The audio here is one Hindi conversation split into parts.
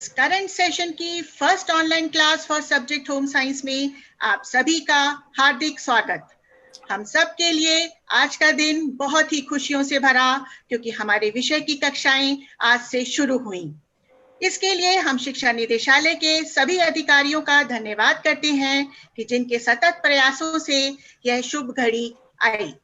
करंट सेशन की first online class for subject home science में आप सभी का हार्दिक स्वागत। हम सब के लिए आज का दिन बहुत ही खुशियों से भरा, क्योंकि हमारे विषय की कक्षाएं आज से शुरू हुई। इसके लिए हम शिक्षा निदेशालय के सभी अधिकारियों का धन्यवाद करते हैं कि जिनके सतत प्रयासों से यह शुभ घड़ी आई।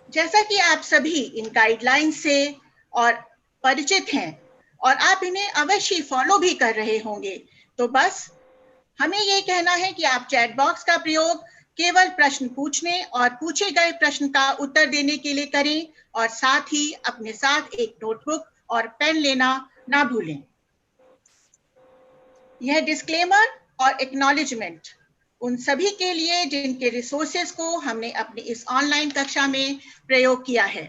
जैसा कि आप सभी इन गाइडलाइंस से और परिचित हैं और आप इन्हें अवश्य फॉलो भी कर रहे होंगे, तो बस हमें ये कहना है कि आप चैट बॉक्स का प्रयोग केवल प्रश्न पूछने और पूछे गए प्रश्न का उत्तर देने के लिए करें, और साथ ही अपने साथ एक नोटबुक और पेन लेना ना भूलें। यह डिस्क्लेमर और एक्नॉलेजमेंट उन सभी के लिए जिनके रिसोर्सेज को हमने अपनी इस ऑनलाइन कक्षा में प्रयोग किया है।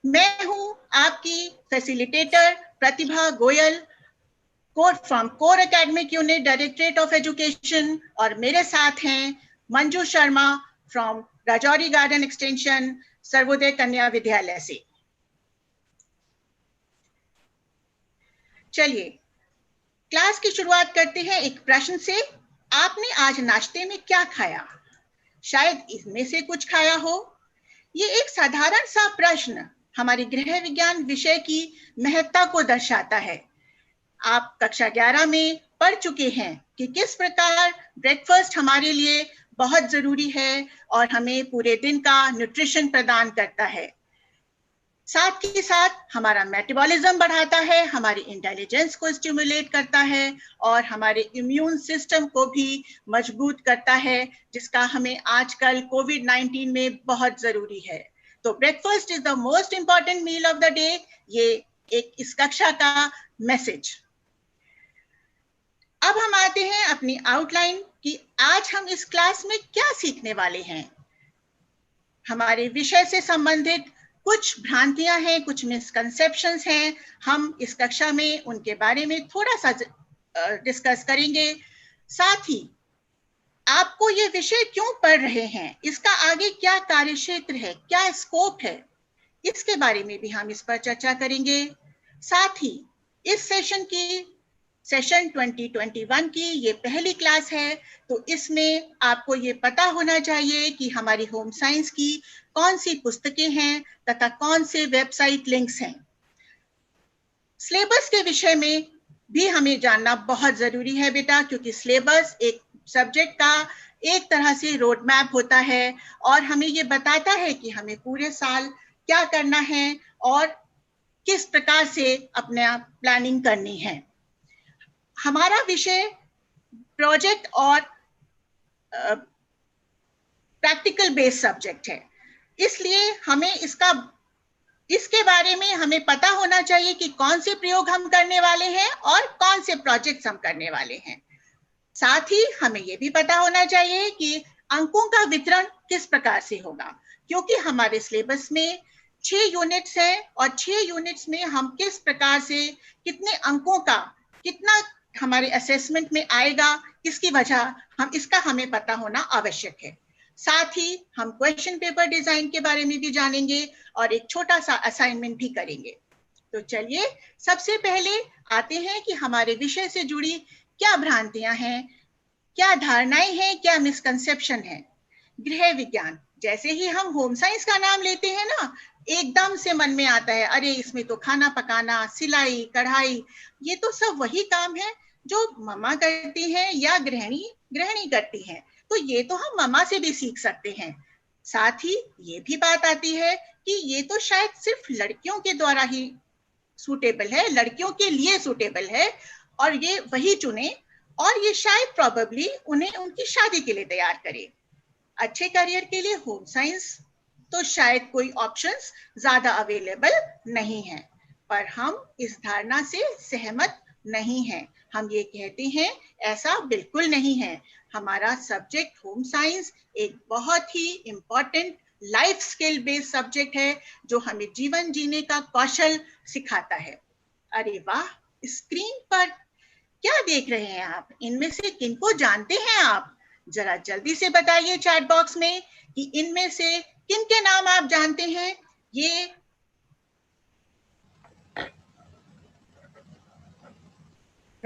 मैं हूं आपकी facilitator Pratibha Goyal, from core academic unit, directorate of education, और मेरे साथ हैं Manju Sharma from Rajouri garden extension, Sarvodaya कन्या विद्यालय से। चलिए क्लास की शुरुआत करते हैं एक प्रश्न से। आपने आज नाश्ते में क्या खाया? शायद इसमें से कुछ खाया हो। ये एक साधारण सा प्रश्न हमारे गृह विज्ञान विषय की महत्ता को दर्शाता है। आप कक्षा 11 में पढ़ चुके हैं कि किस प्रकार ब्रेकफास्ट हमारे लिए बहुत जरूरी है और हमें पूरे दिन का न्यूट्रिशन प्रदान करता है। साथ ही साथ हमारा मेटाबॉलिज्म बढ़ाता है, हमारी इंटेलिजेंस को स्टिमुलेट करता है और हमारे इम्यून सिस्टम को भी मजबूत करता है, जिसका हमें आजकल कोविड-19 में बहुत जरूरी है। तो breakfast is the most important meal of the day, ये एक इस कक्षा का मैसेज। अब हम आते हैं अपनी आउटलाइन कि आज हम इस क्लास में क्या सीखने वाले हैं। हमारे विषय से संबंधित कुछ भ्रांतियां हैं, कुछ मिसकंसेप्शंस हैं। हम इस कक्षा में उनके बारे में थोड़ा सा डिस्कस करेंगे। साथ ही आपको ये विषय क्यों पढ़ रहे हैं, इसका आगे क्या कार्यक्षेत्र है, क्या स्कोप है, इसके बारे में भी हम इस पर चर्चा करेंगे। साथ ही इस सेशन 2021 की ये पहली क्लास है, तो इसमें आपको ये पता होना चाहिए कि हमारी होम साइंस की कौन सी पुस्तकें हैं तथा कौन से वेबसाइट लिंक्स हैं। सिलेबस के विषय में भी हमें जानना बहुत जरूरी है बेटा, क्योंकि सिलेबस एक सब्जेक्ट का एक तरह से रोड मैप होता है और हमें ये बताता है कि हमें पूरे साल क्या करना है और किस प्रकार से अपना प्लानिंग करनी है। हमारा विषय प्रोजेक्ट और प्रैक्टिकल बेस्ड सब्जेक्ट है, इसलिए हमें इसके बारे में हमें पता होना चाहिए कि कौन से प्रयोग हम करने वाले हैं और कौन से प्रोजेक्ट्स हम करने वाले हैं। साथ ही हमें यह भी पता होना चाहिए कि अंकों का वितरण किस प्रकार से होगा, क्योंकि हमारे सिलेबस में 6 यूनिट्स हैं और 6 यूनिट्स में हम किस प्रकार से कितने अंकों का कितना हमारे असेसमेंट में आएगा, इसकी वजह इसका हमें पता होना आवश्यक है। साथ ही हम क्वेश्चन पेपर डिजाइन के बारे में भी जानेंगे और एक छोटा सा असाइनमेंट भी करेंगे। तो चलिए सबसे पहले आते हैं कि हमारे विषय से जुड़ी क्या भ्रांतियां हैं, क्या धारणाएं हैं, क्या मिसकंसेप्शन है। गृह विज्ञान, जैसे ही हम होम साइंस का नाम लेते हैं ना, एकदम से मन में आता है अरे इसमें तो खाना पकाना, सिलाई, कढ़ाई, ये तो सब वही काम है जो मम्मा करती हैं या गृहिणी करती हैं, तो ये तो हम मम्मा से भी सीख सकते हैं। साथ ही ये भी बात आती है कि ये तो शायद सिर्फ लड़कियों के द्वारा ही सूटेबल है, लड़कियों के लिए सूटेबल है और ये वही चुने और ये शायद प्रोबेबली उन्हें उनकी शादी के लिए तैयार करे। अच्छे करियर के लिए होम साइंस तो शायद कोई ऑप्शंस ज्यादा अवेलेबल नहीं है, पर हम इस धारणा से सहमत नहीं हैं। हम ये कहते हैं ऐसा बिल्कुल नहीं है। हमारा सब्जेक्ट होम साइंस एक बहुत ही important life skill based subject है जो हमें जीवन जीने का कौशल सिखाता है। अरे वाह, स्क्रीन पर क्या देख रहे हैं आप? इनमें से किनको जानते हैं आप? जरा जल्दी से बताइए चैट बॉक्स में कि इनमें से किन के नाम आप जानते हैं। ये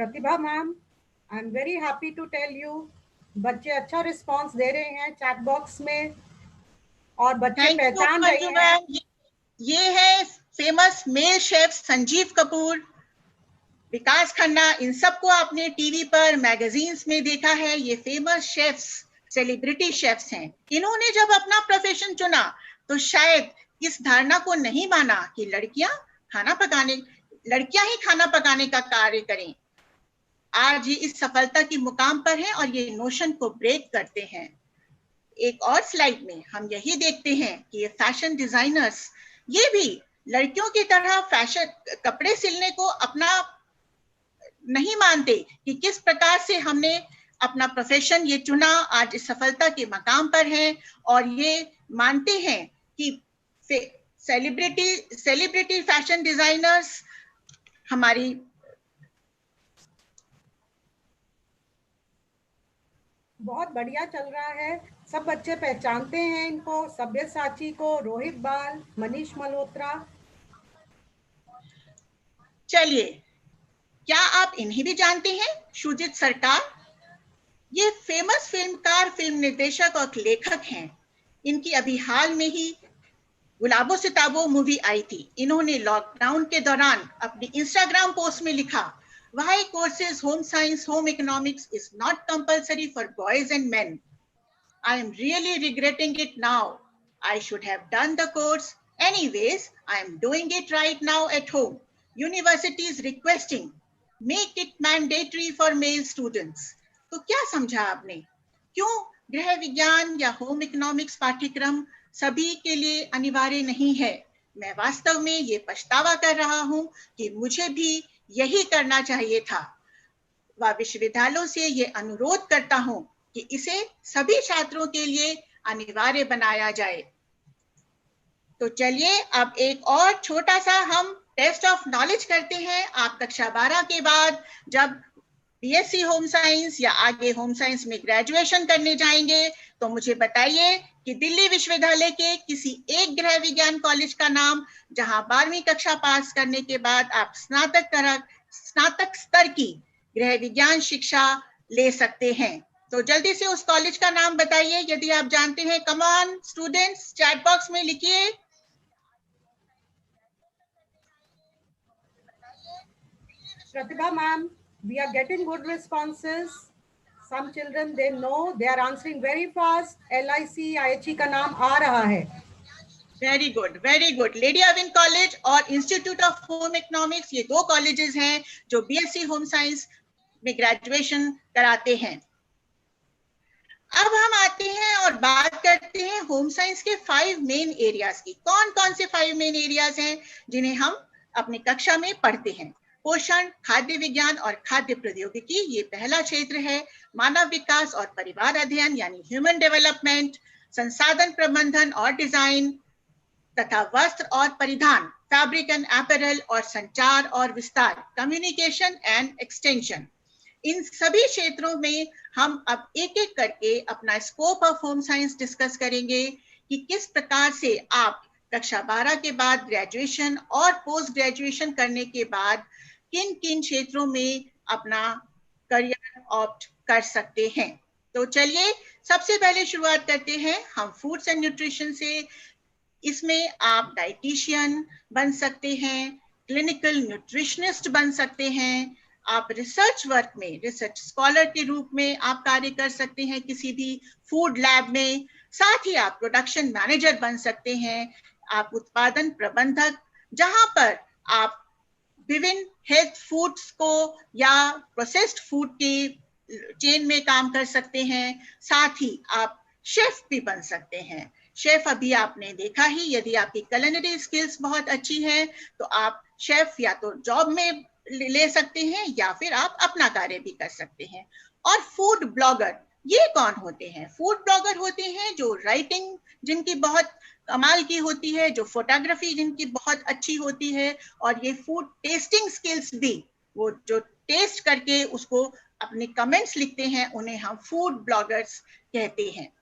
Pratibha ma'am, I am very happy to tell you, बच्चे अच्छा रिस्पांस दे रहे हैं चैट बॉक्स में और बच्चे पहचान रहे हैं। ये है famous male chef Sanjeev Kapoor, Vikas Khanna, इन सबको आपने टीवी पर, मैगजीन्स में देखा है। ये फेमस शेफ्स, सेलिब्रिटी शेफ्स हैं। इन्होंने जब अपना प्रोफेशन चुना तो शायद इस धारणा को नहीं माना कि लड़कियां ही खाना पकाने का कार्य करें। आज ये इस सफलता की मुकाम पर हैं और ये नोशन को ब्रेक करते हैं। एक और स्लाइड में हम यही देखते हैं कि ये फैशन डिजाइनर्स, ये भी लड़कियों की तरह फैशन कपड़े सिलने को अपना नहीं मानते कि किस प्रकार से हमने अपना प्रोफेशन ये चुना, आज इस सफलता के मकाम पर हैं और ये मानते हैं कि सेलिब्रिटी फैशन डिजाइनर्स हमारी बहुत बढ़िया चल रहा है। सब बच्चे पहचानते हैं इनको, सब्यसाची को, रोहित बाल, मनीष मल्होत्रा। चलिए, क्या आप इन्हें भी जानते हैं? शुजित सरकार, ये फेमस फिल्मकार, फिल्म निर्देशक और लेखक हैं। इनकी अभी हाल में ही गुलाबो सिताबो मूवी आई थी। इन्होंने लॉकडाउन के दौरान अपनी इंस्टाग्राम पोस्ट में लिखा, why courses home science, home economics is not compulsory for boys and men. I am really regretting it now. I should have done the course. Anyways, I am doing it right now at home. University is requesting, make it mandatory for male students. तो क्या समझा आपने? क्यों गृह विज्ञान या होम इकोनॉमिक्स पाठ्यक्रम सभी के लिए अनिवार्य नहीं है? मैं वास्तव में ये पछतावा कर रहा हूँ कि मुझे भी यही करना चाहिए था। वह विश्वविद्यालयों से ये अनुरोध करता हूँ कि इसे सभी छात्रों के लिए अनिवार्य बनाया जाए। तो चलिए अब एक और छोटा सा हम टेस्ट ऑफ नॉलेज करते हैं। आप कक्षा 12 के बाद जब बीएससी होम साइंस या आगे होम साइंस में ग्रेजुएशन करने जाएंगे तो मुझे बताइए कि दिल्ली विश्वविद्यालय के किसी एक गृह विज्ञान कॉलेज का नाम जहां 12वीं कक्षा पास करने के बाद आप स्नातक स्तर की गृह विज्ञान शिक्षा ले सकते हैं। तो जल्दी से उस कॉलेज का नाम बताइए यदि आप जानते हैं। Come on students, chat box में लिखिए। प्रतिभा ma'am, we are getting good responses. Some children, they know, they are answering very fast. LIC, IHE का नाम आ रहा है। Very good, very good. Lady Avin college और इंस्टीट्यूट ऑफ होम इकोनॉमिक्स, ये दो कॉलेजेस हैं जो बीएससी होम साइंस में ग्रेजुएशन कराते हैं। अब हम आते हैं और बात करते हैं होम साइंस के 5 मेन एरियाज की। कौन कौन से 5 मेन एरियाज हैं जिन्हें हम अपनी कक्षा में पढ़ते हैं? पोषण, खाद्य विज्ञान और खाद्य प्रौद्योगिकी, ये पहला क्षेत्र है। मानव विकास और परिवार अध्ययन यानी ह्यूमन डेवलपमेंट, संसाधन प्रबंधन और डिजाइन तथा वस्त्र और परिधान, फैब्रिक एंड अपैरल, और संचार और विस्तार, कम्युनिकेशन एंड एक्सटेंशन। इन सभी क्षेत्रों में हम अब एक एक करके अपना scope of home science discuss करेंगे कि किस प्रकार से आप कक्षा 12 के बाद ग्रेजुएशन और पोस्ट ग्रेजुएशन करने के बाद किन किन क्षेत्रों में अपना करियर ऑप्ट कर सकते हैं। तो चलिए सबसे पहले शुरुआत करते हैं हम फूड्स एंड न्यूट्रिशन से। इसमें आप डाइटिशियन बन सकते हैं, क्लिनिकल न्यूट्रिशनिस्ट बन सकते हैं, आप रिसर्च वर्क में रिसर्च स्कॉलर के रूप में आप कार्य कर सकते हैं किसी भी फूड लैब में। साथ ही आप प्रोडक्शन मैनेजर बन सकते हैं, आप उत्पादन प्रबंधक, जहां पर आप विभिन्न हेल्थ फूड्स को या प्रोसेस्ड फूड के चेन में काम कर सकते हैं। साथ ही आप शेफ भी बन सकते हैं। शेफ अभी आपने देखा ही, यदि आपकी कुलिनरी स्किल्स बहुत अच्छी है तो आप शेफ या तो जॉब में ले सकते हैं या फिर आप अपना कार्य भी कर सकते हैं। और फूड ब्लॉगर, ये कौन होते हैं? फूड ब्लॉगर होते हैं जो राइटिंग जिनकी बहुत कमाल की होती है, जो फोटोग्राफी जिनकी बहुत अच्छी होती है, और ये फूड टेस्टिंग स्किल्स भी, वो जो टेस्ट करके उसको अपने कमेंट्स लिखते हैं, उन्हें हम फूड ब्लॉगर्स कहते हैं।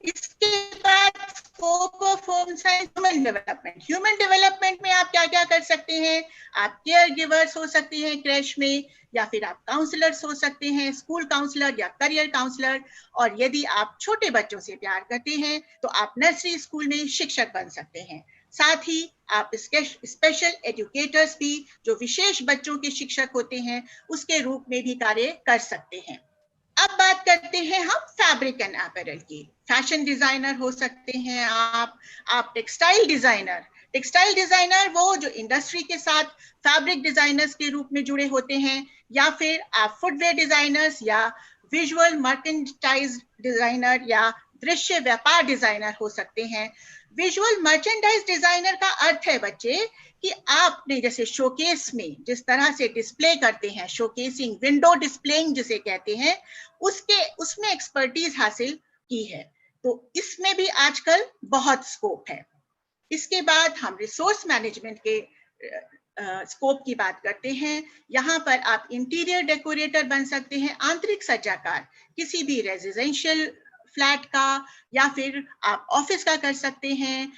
इसके बाद scope of home science human development. Human development में आप क्या क्या कर सकते हैं? आप केयर गिवर्स हो सकते हैं क्रैश में, या फिर आप काउंसलर्स हो सकते हैं, स्कूल काउंसलर या करियर काउंसलर, और यदि आप छोटे बच्चों से प्यार करते हैं तो आप नर्सरी स्कूल में शिक्षक बन सकते हैं। साथ ही आप स्पेशल एजुकेटर्स भी, जो विशेष बच्चों के शिक्षक होते हैं, उसके रूप में भी कार्य कर सकते हैं। अब बात करते हैं हम फैब्रिक एंड अपैरल की। फैशन डिजाइनर हो सकते हैं आप टेक्सटाइल डिजाइनर वो जो इंडस्ट्री के साथ फैब्रिक डिजाइनर्स के रूप में जुड़े होते हैं, या फिर आप फुटवेयर डिजाइनर्स या विजुअल मर्चेंडाइज डिजाइनर या दृश्य व्यापार डिजाइनर हो सकते हैं। विजुअल मर्चेंडाइज डिजाइनर का अर्थ है बच्चे कि आपने जैसे शोकेस में जिस तरह से डिस्प्ले करते हैं, शोकेसिंग, विंडो डिस्प्लेइंग जिसे कहते हैं, उसमें एक्सपर्टीज हासिल की है। तो इसमें भी आजकल बहुत स्कोप है। इसके बाद हम रिसोर्स मैनेजमेंट के स्कोप की बात करते हैं। यहाँ पर आप इंटीरियर डेकोरेटर बन सकते हैं, आंतरिक सज्जाकार, किसी भी रेजिडेंशियल फ्लैट का या फिर आप ऑफिस का कर सकते हैं।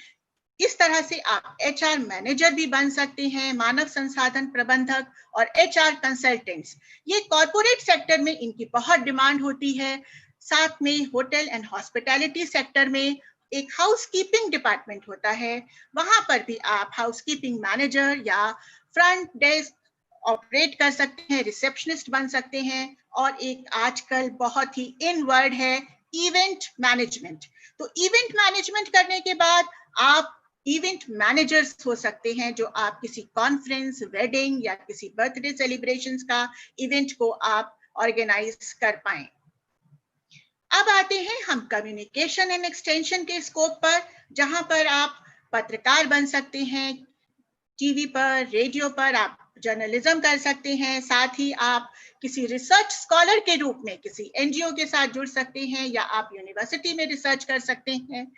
इस तरह से आप एचआर मैनेजर भी बन सकते हैं, मानव संसाधन प्रबंधक और एचआर कंसल्टेंट्स। ये कॉर्पोरेट सेक्टर में इनकी बहुत डिमांड होती है। साथ में होटल एंड हॉस्पिटैलिटी सेक्टर में एक हाउसकीपिंग डिपार्टमेंट होता है, वहां पर भी आप हाउसकीपिंग मैनेजर या फ्रंट डेस्क ऑपरेट कर सकते हैं, रिसेप्शनिस्ट बन सकते हैं। और एक आजकल बहुत ही इन वर्ड है इवेंट मैनेजमेंट। तो इवेंट मैनेजमेंट करने के बाद आप इवेंट मैनेजर्स हो सकते हैं, जो आप किसी कॉन्फ्रेंस, वेडिंग या किसी बर्थडे सेलिब्रेशंस का इवेंट को आप ऑर्गेनाइज कर पाएं। अब आते हैं हम कम्युनिकेशन एंड एक्सटेंशन के स्कोप पर, जहां पर आप पत्रकार बन सकते हैं, टीवी पर, रेडियो पर आप जर्नलिज्म कर सकते हैं। साथ ही आप किसी रिसर्च स्कॉलर के रूप में किसी एनजीओ के साथ जुड़ सकते हैं, या आप यूनिवर्सिटी में रिसर्च कर सकते हैं।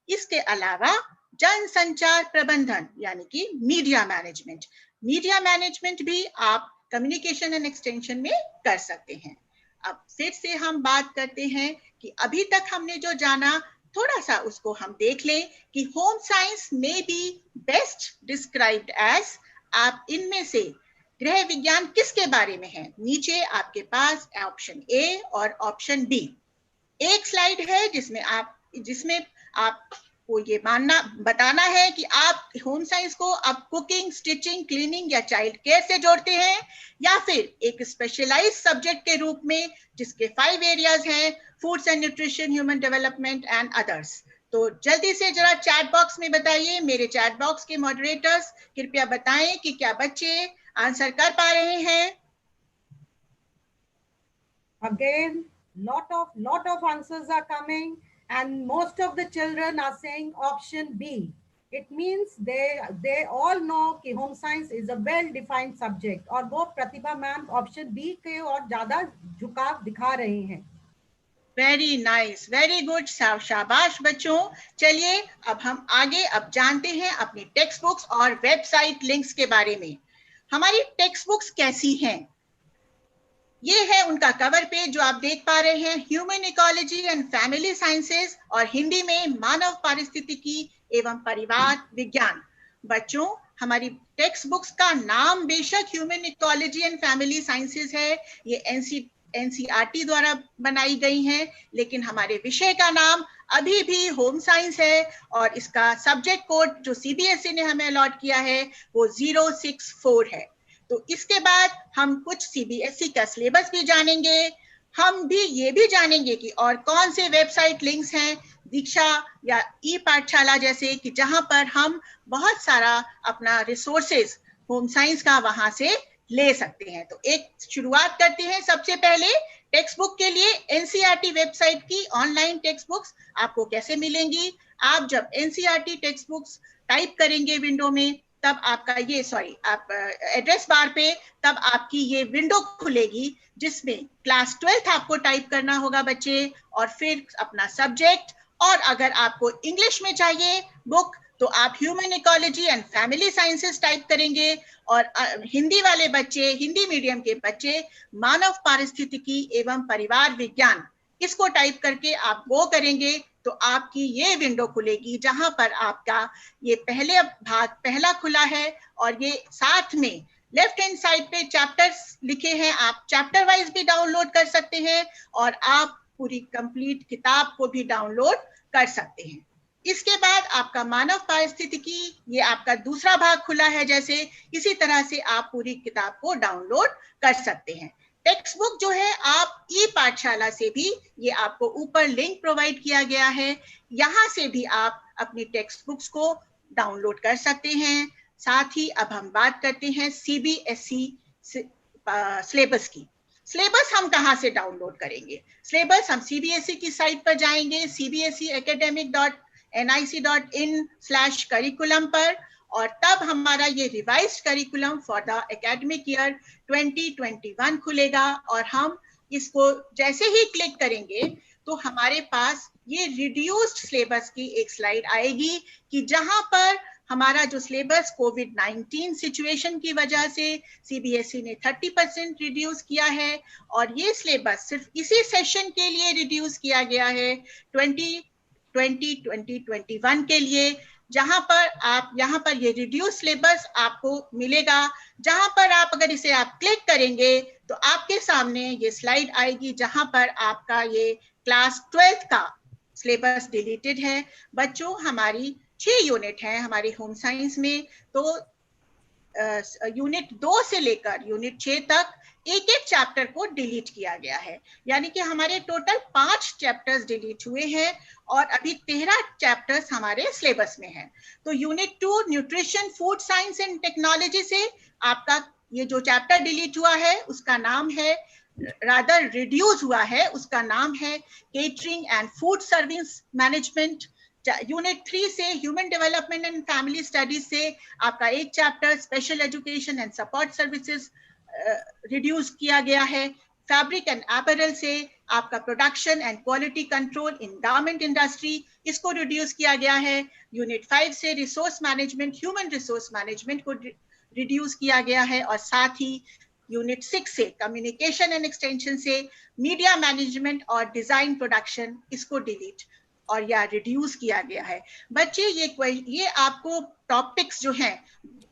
इसके अलावा जनसंचार प्रबंधन यानी कि मीडिया मैनेजमेंट भी आप कम्युनिकेशन एंड एक्सटेंशन में कर सकते हैं। अब फिर से हम बात करते हैं कि अभी तक हमने जो जाना, थोड़ा सा उसको हम देख लें कि होम साइंस में बी बेस्ट डिस्क्राइब्ड एज, आप इनमें से गृह विज्ञान किसके बारे में है? नीचे आपके पास ऑप्शन ए और ऑप्शन बी। एक स्लाइड है जिसमें आपको ये बताना है कि आप होम साइंस को आप कुकिंग, स्टिचिंग, क्लीनिंग या चाइल्ड केयर से जोड़ते हैं, या फिर एक स्पेशलाइज्ड सब्जेक्ट के रूप में जिसके 5 एरियाज हैं, foods and nutrition, human development and others. तो जल्दी से जरा चैट बॉक्स में बताइए, मेरे चैट बॉक्स के मॉडरेटर्स कृपया बताएं कि क्या बच्चे आंसर कर पा रहे हैं? Again, lot of answers are coming, and most of the children are saying option B. It means they all know कि home science is a well-defined subject, और वो प्रतिभा मैम option B के और ज़्यादा झुकाव दिखा रहे हैं। वेरी नाइस, वेरी गुड, शाबाश बच्चों। चलिए अब हम आगे जानते हैं अपनी टेक्स्ट बुक्स और वेबसाइट लिंक्स के बारे में। हमारी टेक्स्ट बुक्स कैसी हैं? ये है उनका कवर पेज जो आप देख पा रहे हैं, human ecology and family sciences, और हिंदी में मानव पारिस्थितिकी एवं परिवार विज्ञान। बच्चों, हमारी टेक्स्ट बुक्स का नाम बेशक human ecology and family sciences है, ये एनसीईआरटी द्वारा बनाई गई हैं, लेकिन हमारे विषय का नाम अभी भी होम साइंस है, और इसका सब्जेक्ट कोड जो सीबीएसई ने हमें अलॉट किया है वो 064 है। तो इसके बाद हम कुछ सीबीएसई का सिलेबस भी जानेंगे। हम भी ये भी जानेंगे कि और कौन से वेबसाइट लिंक्स हैं, दीक्षा या ई पाठशाला जैसे, कि जहां पर हम बहुत सारा अपना रिसोर्सेज होम साइंस का वहां से ले सकते हैं। तो एक शुरुआत करते हैं। सबसे पहले टेक्स्ट बुक के लिए एनसीईआरटी वेबसाइट की ऑनलाइन टेक्स्ट बुक्स आपको कैसे मिलेंगी? आप जब एनसीईआरटी टेक्स्ट बुक्स टाइप करेंगे विंडो में, तब आपका आप एड्रेस बार पे तब आपकी ये विंडो खुलेगी, जिसमें क्लास 12th आपको टाइप करना होगा बच्चे, और फिर अपना सब्जेक्ट। और अगर आपको इंग्लिश में चाहिए बुक, तो आप human ecology and family sciences type करेंगे, और हिंदी वाले बच्चे, हिंदी मीडियम के बच्चे, मानव पारिस्थितिकी एवं परिवार विज्ञान, इसको टाइप करके आप वो करेंगे तो आपकी ये विंडो खुलेगी, जहां पर आपका ये पहला खुला है, और ये साथ में लेफ्ट हैंड साइड पे चैप्टर्स लिखे हैं, आप चैप्टर वाइज भी डाउनलोड कर सकते हैं और आप पूरी कंप्लीट किताब को भी डाउनलोड कर सकते हैं। इसके बाद आपका मानव पारिस्थितिकी, ये आपका दूसरा भाग खुला है। जैसे इसी तरह से आप पूरी किताब को डाउनलोड कर सकते हैं। टेक्स्ट बुक जो है आप ई पाठशाला से भी, ये आपको ऊपर लिंक प्रोवाइड किया गया है, यहाँ से भी आप अपनी टेक्स्ट बुक्स को डाउनलोड कर सकते हैं। साथ ही अब हम बात करते हैं सीबीएसई सिलेबस की। सिलेबस हम कहाँ से डाउनलोड करेंगे? सिलेबस हम सीबीएसई की साइट पर जाएंगे, cbseacademic.nic.in/curriculum पर, और तब हमारा ये revised curriculum for the academic year 2021 खुलेगा और हम इसको जैसे ही क्लिक करेंगे तो हमारे पास ये रिड्यूस्ड सिलेबस की एक स्लाइड आएगी कि जहां पर हमारा जो सिलेबस कोविड-19 सिचुएशन की वजह से सीबीएसई ने 30% रिड्यूस किया है और ये सिलेबस सिर्फ इसी सेशन के लिए रिड्यूस किया गया है 2020-2021 के लिए, जहां पर आप यहाँ पर ये रिड्यूस सिलेबस आपको मिलेगा, जहां पर आप अगर इसे आप क्लिक करेंगे तो आपके सामने ये स्लाइड आएगी जहां पर आपका ये क्लास 12th का सिलेबस डिलीटेड है। बच्चों, हमारी 6 यूनिट हैं हमारी होम साइंस में, तो यूनिट 2 से लेकर यूनिट 6 तक एक एक चैप्टर को डिलीट किया गया है, यानी कि हमारे टोटल 5 चैप्टर्स डिलीट हुए हैं और अभी 13 चैप्टर्स हमारे सिलेबस में हैं। तो unit 2 nutrition, food science and technology से आपका ये जो चैप्टर डिलीट हुआ है उसका नाम है, रादर रिड्यूस हुआ है, उसका नाम है catering and food service management. Unit 3 से human development and family studies से आपका एक chapter special education and support services reduce किया गया है। फैब्रिक एंड अपैरल से आपका production and quality control in garment industry, इसको रिड्यूस किया गया है। यूनिट 5 से resource management, human resource management को रिड्यूस किया गया है और साथ ही यूनिट 6 से कम्युनिकेशन एंड एक्सटेंशन से मीडिया मैनेजमेंट और डिजाइन प्रोडक्शन, इसको डिलीट और या रिड्यूस किया गया है। बच्चे, ये आपको टॉपिक्स जो हैं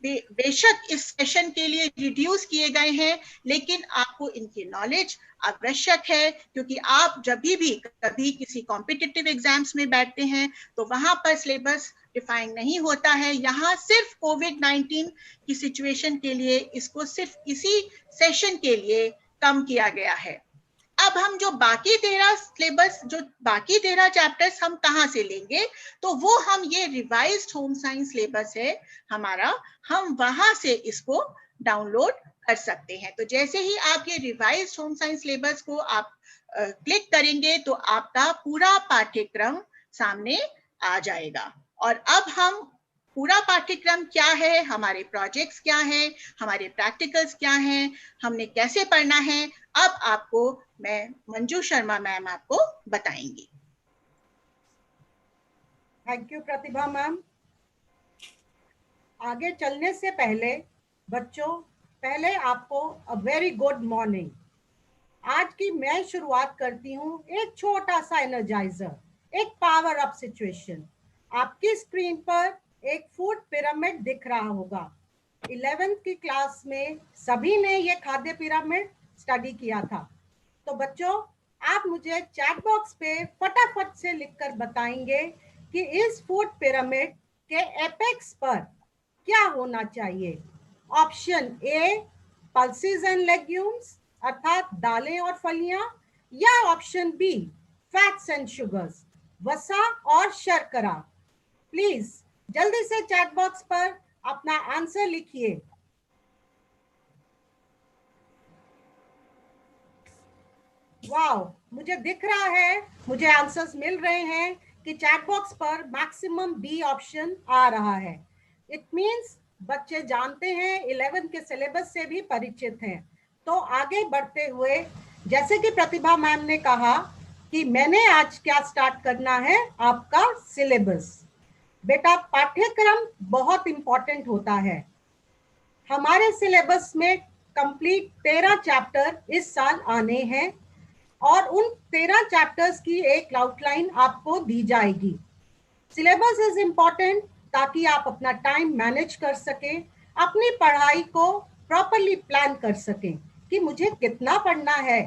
बेशक इस सेशन के लिए रिड्यूस किए गए हैं, लेकिन आपको इनकी नॉलेज आवश्यक है, क्योंकि आप जब भी कभी किसी कॉम्पिटिटिव एग्जाम्स में बैठते हैं तो वहां पर सिलेबस डिफाइन नहीं होता है। यहाँ सिर्फ कोविड-19 की सिचुएशन के लिए इसको सिर्फ इसी सेशन के लिए कम किया गया है। अब हम जो बाकी 13 सिलेबस, जो बाकी 13 चैप्टर्स हम कहाँ से लेंगे? तो वो हम ये रिवाइज्ड होम साइंस सिलेबस है हमारा, हम वहां से इसको डाउनलोड कर सकते हैं। तो जैसे ही आप ये रिवाइज्ड होम साइंस सिलेबस को आप क्लिक करेंगे तो आपका पूरा पाठ्यक्रम सामने आ जाएगा। और अब हम पूरा पाठ्यक्रम क्या है, हमारे प्रोजेक्ट्स क्या हैं, हमारे प्रैक्टिकल्स क्या हैं, हमने कैसे पढ़ना है, अब आपको मैं मंजू शर्मा मैम आपको बताएंगी। Thank you Pratibha ma'am. आगे चलने से पहले बच्चों, पहले आपको अ वेरी गुड मॉर्निंग। आज की मैं शुरुआत करती हूँ एक छोटा सा एनर्जाइजर, एक पावर अप सिचुएशन। आपकी स्क्रीन पर एक फूड पिरामिड दिख रहा होगा। 11th की क्लास में सभी ने ये खाद्य पिरामिड स्टडी किया था। तो बच्चों, आप मुझे चैट बॉक्स पे फटाफट से लिखकर बताएंगे कि इस फूड पिरामिड के एपेक्स पर क्या होना चाहिए। Option A pulses and legumes अर्थात दालें और फलियां, या option B fats and sugars, वसा और शर्करा। प्लीज जल्दी से चैट बॉक्स पर अपना आंसर लिखिए। वाओ, मुझे दिख रहा है, मुझे आंसर्स मिल रहे हैं कि चैट बॉक्स पर मैक्सिमम बी ऑप्शन आ रहा है। इट मींस बच्चे जानते हैं, 11 के सिलेबस से भी परिचित हैं। तो आगे बढ़ते हुए, जैसे कि प्रतिभा मैम ने कहा कि मैंने आज क्या स्टार्ट करना है, आपका सिलेबस। बेटा, पाठ्यक्रम बहुत इंपॉर्टेंट होता है। हमारे सिलेबस में कंप्लीट 13 चैप्टर इस साल आने हैं और उन 13 चैप्टर्स की एक आउटलाइन आपको दी जाएगी। सिलेबस इज इंपॉर्टेंट ताकि आप अपना टाइम मैनेज कर सकें, अपनी पढ़ाई को प्रॉपरली प्लान कर सकें कि मुझे कितना पढ़ना है,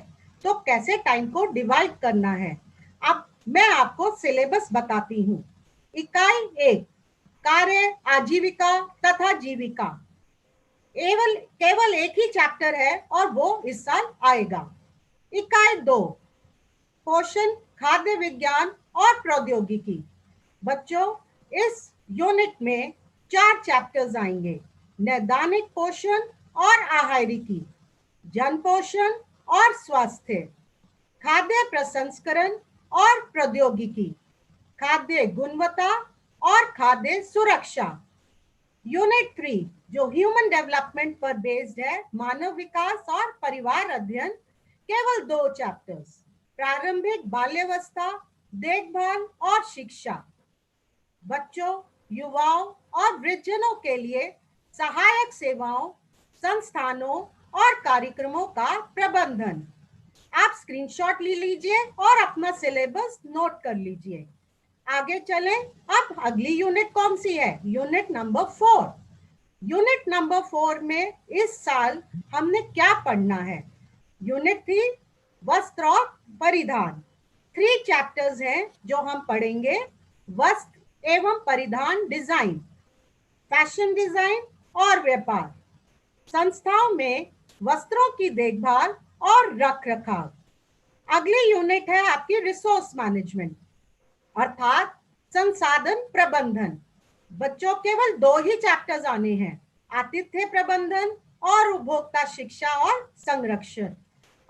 तो कैसे टाइम को डिवाइड करना है। अब मैं आपको सिलेबस बताती हूँ। इकाई 1 कार्य, आजीविका तथा जीविका, केवल एक ही चैप्टर है और वो इस साल आएगा। इकाई 2 पोषण, खाद्य विज्ञान और प्रौद्योगिकी। बच्चों, इस यूनिट में 4 चैप्टर्स आएंगे। नैदानिक पोषण और आहारिकी, जन पोषण और स्वास्थ्य, खाद्य प्रसंस्करण और प्रौद्योगिकी, खाद्य गुणवत्ता और खाद्य सुरक्षा। यूनिट 3 जो ह्यूमन डेवलपमेंट पर बेस्ड है, मानव विकास और परिवार अध्ययन, केवल 2 चैप्टर्स, प्रारंभिक बाल्यावस्था, देखभाल और शिक्षा। बच्चों, युवाओं और वृद्धजनों के लिए सहायक सेवाओं, संस्थानों और कार्यक्रमों का प्रबंधन। आप स्क्रीनशॉट ले लीजिए और अपना सिलेबस नोट कर लीजिए। आगे चलें। अब अगली यूनिट कौन सी है? Unit number 4। यूनिट नंबर 4 में इस साल हमने क्या पढ़ना है? यूनिट 3 वस्त्र और परिधान। 3 चैप्टर्स हैं जो हम पढ़ेंगे। वस्त्र एवं परिधान डिजाइन, फैशन डिजाइन और व्यापार, संस्थाओं में वस्त्रों की देखभाल और रख रखाव। अगली यूनिट है आपकी रिसोर्स मैनेजमेंट अर्थात संसाधन प्रबंधन। बच्चों, केवल 2 ही चैप्टर्स आने हैं, आतिथ्य प्रबंधन और उपभोक्ता शिक्षा और संरक्षण।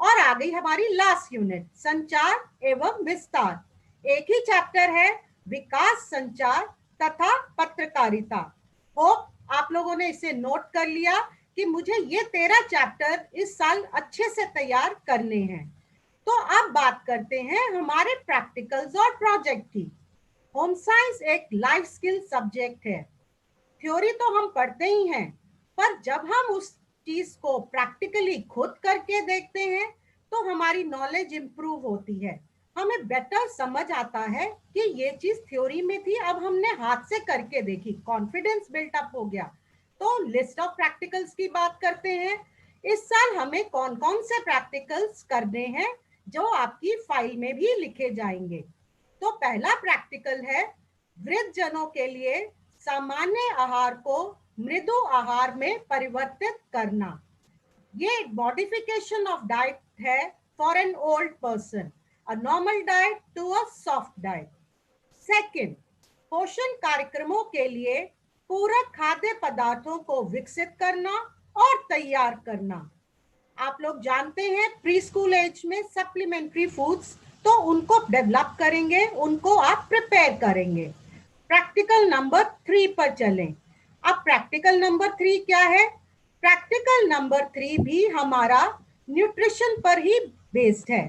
और आ गई हमारी लास्ट यूनिट, संचार एवं विस्तार। एक ही चैप्टर है, विकास, संचार तथा पत्रकारिता। होप आप लोगों ने इसे नोट कर लिया कि मुझे ये 13 चैप्टर इस साल अच्छे से तैयार करने हैं। तो अब बात करते हैं हमारे प्रैक्टिकल्स और प्रोजेक्ट की। होम साइंस एक लाइफ स्किल सब्जेक्ट है। थ्योरी तो हम पढ़ते ही हैं, पर जब हम उस चीज को प्रैक्टिकली खुद करके देखते हैं तो हमारी नॉलेज इंप्रूव होती है। हमें बेटर समझ आता है कि ये चीज थ्योरी में थी, अब हमने हाथ से करके देखी, कॉन्फिडेंस बिल्टअप हो गया। तो लिस्ट ऑफ प्रैक्टिकल्स की बात करते हैं। इस साल हमें कौन कौन से प्रैक्टिकल्स करने हैं जो आपकी फाइल में भी लिखे जाएंगे। तो पहला प्रैक्टिकल है वृद्धजनों के लिए सामान्य आहार को मृदु आहार में परिवर्तित करना। ये मॉडिफिकेशन ऑफ डाइट है for an old person, a normal diet to a soft diet. Second, पोषण कार्यक्रमों के लिए पूरक खाद्य पदार्थों को विकसित करना और तैयार करना। आप लोग जानते हैं प्री स्कूल एज में सप्लीमेंट्री फूड्स, तो उनको डेवलप करेंगे, उनको आप प्रिपेयर करेंगे। प्रैक्टिकल नंबर 3 पर चलें। अब प्रैक्टिकल नंबर 3 क्या है? प्रैक्टिकल नंबर 3 भी हमारा न्यूट्रिशन पर ही बेस्ड है।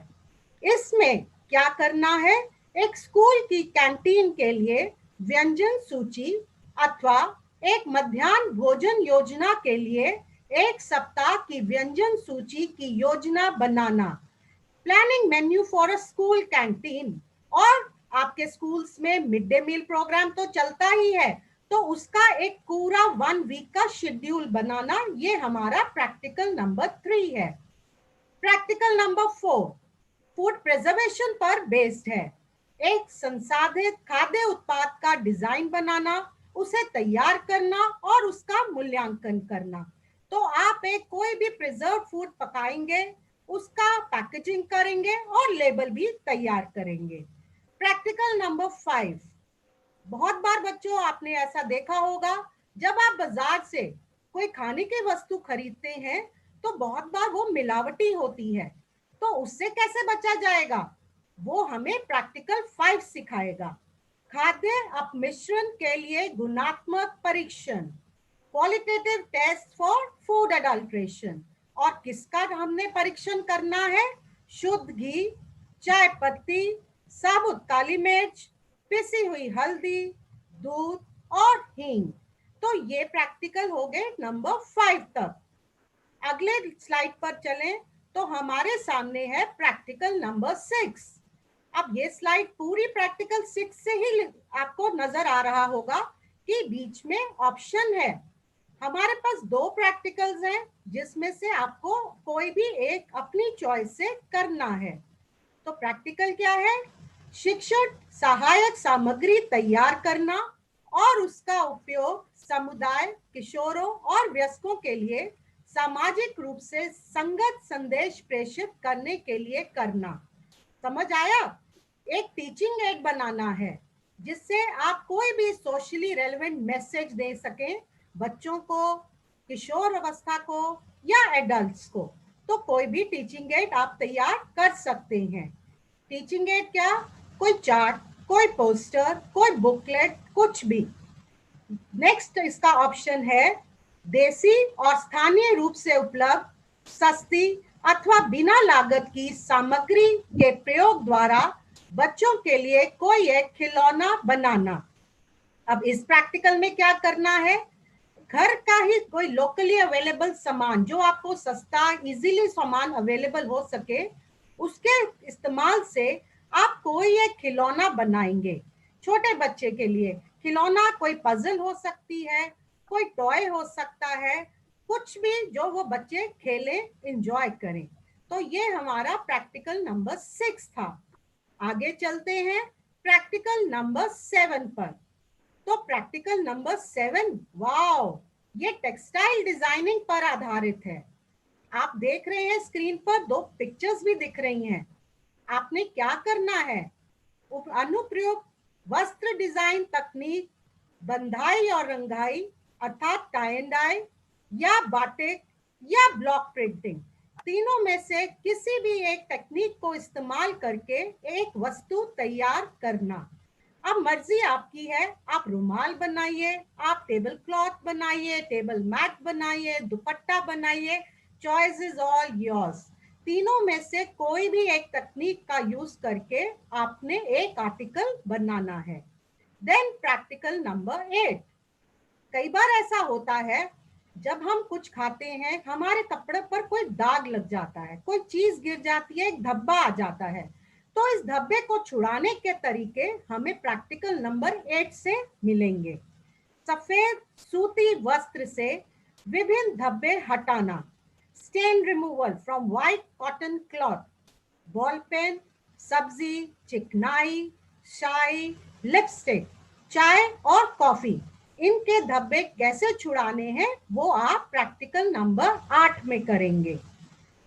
इसमें क्या करना है? एक स्कूल की कैंटीन के लिए व्यंजन सूची अथवा एक मध्याह्न भोजन योजना के लिए 1 सप्ताह की व्यंजन सूची की योजना बनाना। Planning menu for a school canteen. और आपके स्कूल्स में मिड डे मील प्रोग्राम तो चलता ही है, तो उसका एक पूरा 1 वीक का शेड्यूल बनाना, ये हमारा प्रैक्टिकल नंबर 3 है। प्रैक्टिकल नंबर 4 फूड प्रिजर्वेशन पर बेस्ड है। एक संसाधित खाद्य उत्पाद का डिजाइन बनाना, उसे तैयार करना और उसका मूल्यांकन करना। तो आप एक कोई भी प्रिजर्व फूड पकाएंगे, उसका पैकेजिंग करेंगे और लेबल भी तैयार करेंगे। प्रैक्टिकल नंबर 5, बहुत बार बच्चों आपने ऐसा देखा होगा, जब आप बाजार से कोई खाने की वस्तु खरीदते हैं तो बहुत बार वो मिलावटी होती है, तो उससे कैसे बचा जाएगा, वो हमें प्रैक्टिकल 5 सिखाएगा। खाद्य अपमिश्रण के लिए गुणात्मक परीक्षण, qualitative test for food adulteration. और किसका हमने परीक्षण करना है? शुद्ध घी, चाय पत्ती, साबुत काली मिर्च, पिसी हुई हल्दी, दूध और हींग। तो ये प्रैक्टिकल हो गए नंबर 5 तक। अगले स्लाइड पर चलें तो हमारे सामने है प्रैक्टिकल नंबर 6। अब ये स्लाइड पूरी प्रैक्टिकल 6 से ही आपको नजर आ रहा होगा कि बीच में ऑप्शन है। हमारे पास 2 प्रैक्टिकल्स हैं जिसमें से आपको कोई भी एक अपनी चॉइस से करना है। तो प्रैक्टिकल क्या है? शिक्षण सहायक सामग्री तैयार करना और उसका उपयोग समुदाय, किशोरों और वयस्कों के लिए सामाजिक रूप से संगत संदेश प्रेषित करने के लिए करना। समझ आया? एक टीचिंग एड बनाना है जिससे आप कोई भी सोशली रेलेवेंट मैसेज दे सकें बच्चों को, किशोर अवस्था को या एडल्ट्स को। तो कोई भी टीचिंग एड आप तैयार कर सकते हैं। टीचिंग एड क्या? कोई चार्ट, कोई पोस्टर, कोई बुकलेट, कुछ भी। नेक्स्ट इसका ऑप्शन है देसी और स्थानीय रूप से उपलब्ध सस्ती अथवा बिना लागत की सामग्री के प्रयोग द्वारा बच्चों के लिए कोई एक खिलौना बनाना। अब इस प्रैक्टिकल में क्या करना है? घर का ही कोई लोकली अवेलेबल सामान, जो आपको सस्ता इजीली सामान अवेलेबल हो सके, उसके इस्तेमाल से आप कोई एक खिलौना बनाएंगे छोटे बच्चे के लिए। खिलौना कोई पजल हो सकती है, कोई टॉय हो सकता है, कुछ भी जो वो बच्चे खेलें, एंजॉय करें। तो ये हमारा प्रैक्टिकल नंबर 6 था। आगे चलते हैं प्रैक्टिकल नंबर 7 पर। तो प्रैक्टिकल नंबर 7, वाओ, ये टेक्सटाइल डिजाइनिंग पर आधारित है। आप देख रहे हैं स्क्रीन पर 2 पिक्चर्स भी दिख रही हैं। आपने क्या करना है? अनुप्रयोग वस्त्र डिजाइन तकनीक, बंधाई और रंगाई अर्थात टाई एंड डाई या बाटिक या ब्लॉक प्रिंटिंग, तीनों में से किसी भी एक तकनीक को इस्तेमाल करके एक वस्तु तैयार करना। अब मर्जी आपकी है, आप रुमाल बनाइए, आप टेबल क्लॉथ बनाइए, टेबल मैट बनाइए, दुपट्टा बनाइए, चॉइस इज ऑल योर्स। तीनों में से कोई भी एक तकनीक का यूज करके आपने एक आर्टिकल बनाना है। Then practical number 8। कई बार ऐसा होता है जब हम कुछ खाते हैं, हमारे कपड़े पर कोई दाग लग जाता है, कोई चीज गिर जाती है, एक धब्बा आ जाता है। तो इस धब्बे को छुड़ाने के तरीके हमें प्रैक्टिकल नंबर 8 से मिलेंगे। सफेद सूती वस्त्र से विभिन्न धब्बे हटाना, stain removal from white cotton cloth, ball pen, सब्जी, चिकनाई, शाई, लिपस्टिक, चाय और कॉफी, इनके धब्बे कैसे छुड़ाने हैं वो आप प्रैक्टिकल नंबर 8 में करेंगे।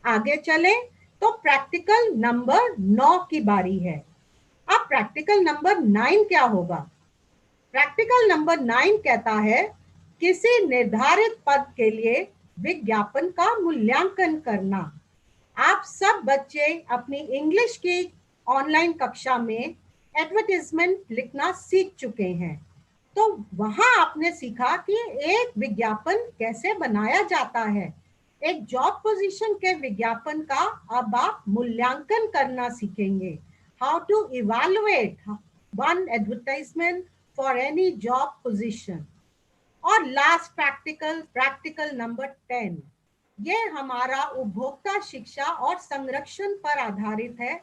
आगे चलें तो प्रैक्टिकल नंबर 9 की बारी है। अब प्रैक्टिकल नंबर 9 क्या होगा? प्रैक्टिकल नंबर 9 कहता है किसी निर्धारित पद के लिए विज्ञापन का मूल्यांकन करना। आप सब बच्चे अपनी इंग्लिश की ऑनलाइन कक्षा में एडवर्टाइजमेंट लिखना सीख चुके हैं। तो वहां आपने सीखा कि एक विज्ञापन कैसे बनाया जाता है। एक जॉब पोजीशन के विज्ञापन का अब आप मूल्यांकन करना सीखेंगे। How to evaluate one advertisement for any job position. और लास्ट प्रैक्टिकल नंबर 10, ये हमारा उपभोक्ता शिक्षा और संरक्षण पर आधारित है।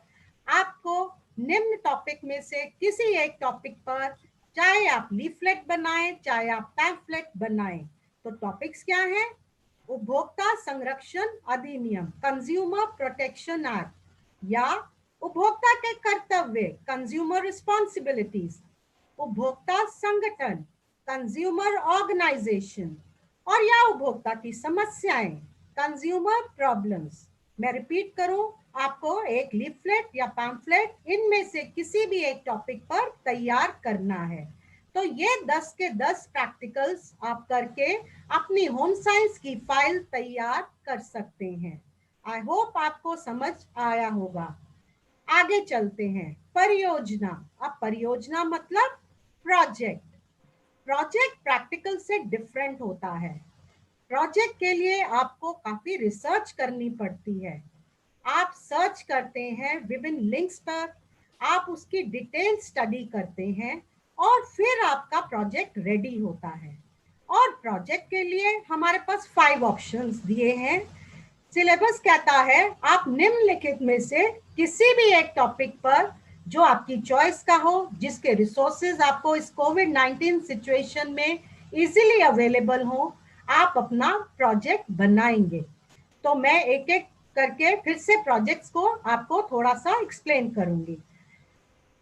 आपको निम्न टॉपिक में से किसी एक टॉपिक पर, चाहे आप लीफलेट बनाएं, चाहे आप पैम्फलेट बनाएं, तो टॉपिक्स क्या हैं? उपभोक्ता संरक्षण अधिनियम, कंज्यूमर प्रोटेक्शन एक्ट, या उपभोक्ता के कर्तव्य, कंज्यूमर रिस्पॉन्सिबिलिटीज, उपभोक्ता संगठन, कंज्यूमर ऑर्गेनाइजेशन, और या उपभोक्ता की समस्याएं, कंज्यूमर प्रॉब्लम्स। मैं रिपीट करूं, आपको एक लीफलेट या पैम्फलेट इनमें से किसी भी एक टॉपिक पर तैयार करना है। तो ये 10 के 10 प्रैक्टिकल्स आप करके अपनी होम साइंस की फाइल तैयार कर सकते हैं। आई होप आपको समझ आया होगा। आगे चलते हैं, परियोजना। अब परियोजना मतलब प्रोजेक्ट। प्रोजेक्ट प्रैक्टिकल से डिफरेंट होता है। प्रोजेक्ट के लिए आपको काफी रिसर्च करनी पड़ती है। आप सर्च करते हैं विभिन्न लिंक्स पर, आप उसकी डिटेल स्टडी करते हैं और फिर आपका प्रोजेक्ट रेडी होता है। और प्रोजेक्ट के लिए हमारे पास 5 ऑप्शंस दिए हैं। सिलेबस कहता है आप निम्नलिखित में से किसी भी एक टॉपिक पर जो आपकी चॉइस का हो, जिसके रिसोर्सेज आपको इस कोविड-19 सिचुएशन में इजीली अवेलेबल हो, आप अपना प्रोजेक्ट बनाएंगे। तो मैं एक एक करके फिर से प्रोजेक्ट्स को आपको थोड़ा सा एक्सप्लेन करूंगी।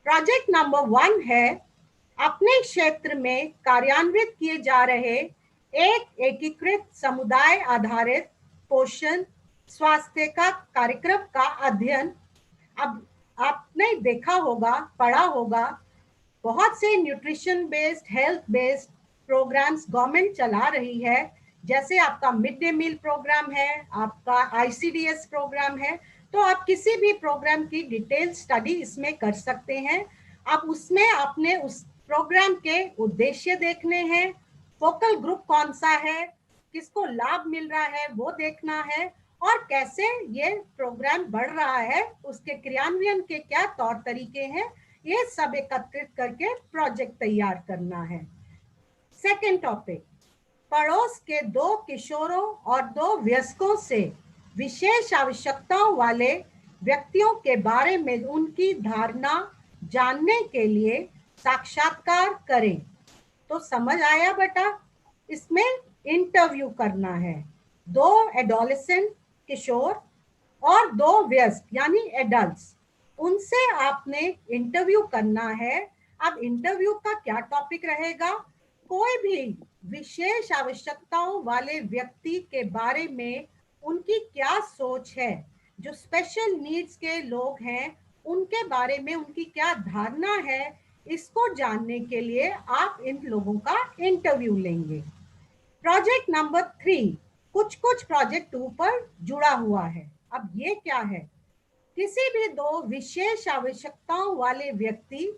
प्रोजेक्ट नंबर 1 है अपने क्षेत्र में कार्यान्वित किए जा रहे एक एकीकृत समुदाय आधारित पोषण स्वास्थ्य का कार्यक्रम का अध्ययन। अब आपने देखा होगा, पढ़ा होगा, बहुत से nutrition based, health based programmes government चला रही है। जैसे आपका मिड डे मील प्रोग्राम है, आपका आईसीडीएस प्रोग्राम है। तो आप किसी भी प्रोग्राम की डिटेल स्टडी इसमें कर सकते हैं। आप उसमें आपने उस प्रोग्राम के उद्देश्य देखने हैं, फोकल ग्रुप कौन सा है, किसको लाभ मिल रहा है वो देखना है, और कैसे ये प्रोग्राम बढ़ रहा है, उसके क्रियान्वयन के क्या तौर तरीके हैं, ये सब एकत्रित करके प्रोजेक्ट तैयार करना है। सेकंड टॉपिक, पड़ोस के 2 किशोरों और 2 वयस्कों से विशेष आवश्यकताओं वाले व्यक्तियों के बारे में उनकी धारणा जानने के लिए साक्षात्कार करें। तो समझ आया बेटा, इसमें इंटरव्यू करना है। 2 एडोलेसेंट किशोर और 2 वयस्क यानी एडल्ट्स, उनसे आपने इंटरव्यू करना है। अब इंटरव्यू का क्या टॉपिक रहेगा? कोई भी विशेष आवश्यकताओं वाले व्यक्ति के बारे में उनकी क्या सोच है, जो स्पेशल नीड्स के लोग हैं उनके बारे में उनकी क्या धारणा है, इसको जानने के लिए आप इन लोगों का इंटरव्यू लेंगे। प्रोजेक्ट नंबर 3 कुछ कुछ प्रोजेक्ट 2 पर जुड़ा हुआ है। अब ये क्या है? किसी भी 2 विशेष आवश्यकताओं वाले व्यक्ति,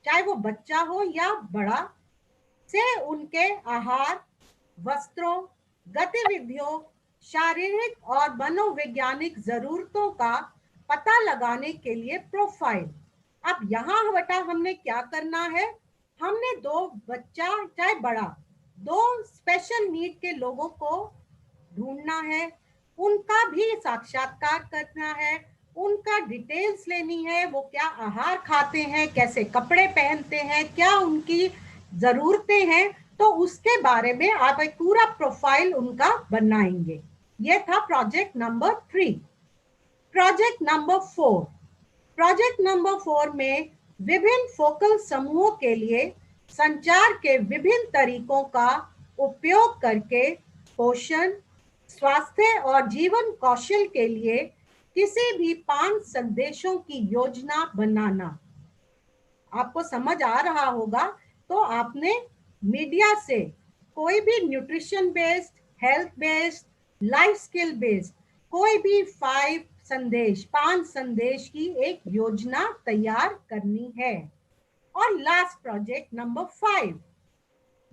चाहे वो बच्चा हो या बड़ा, से उनके आहार, वस्त्रों, गतिविधियों, शारीरिक और मनोवैज्ञानिक जरूरतों का पता लगाने के लिए प्रोफाइल। अब यहाँ बेटा हमने क्या करना है? हमने 2 बच्चा चाहे बड़ा, 2 स्पेशल नीड के लोगों को ढूंढना है, उनका भी साक्षात्कार करना है, उनका डिटेल्स लेनी है, वो क्या आहार खाते हैं, कैसे कपड़े पहनते हैं, क्या उनकी जरूरतें हैं, तो उसके बारे में आप एक पूरा प्रोफाइल उनका बनाएंगे। ये था project number 3। Project number 4, project number 4 में विभिन्न फोकल समूहों के लिए संचार के विभिन्न तरीकों का उपयोग करके पोषण, स्वास्थ्य और जीवन कौशल के लिए किसी भी 5 संदेशों की योजना बनाना। आपको समझ आ रहा होगा, तो आपने मीडिया से कोई भी nutrition based, health based, life skill based कोई भी 5 संदेश की एक योजना तैयार करनी है। और लास्ट प्रोजेक्ट नंबर 5,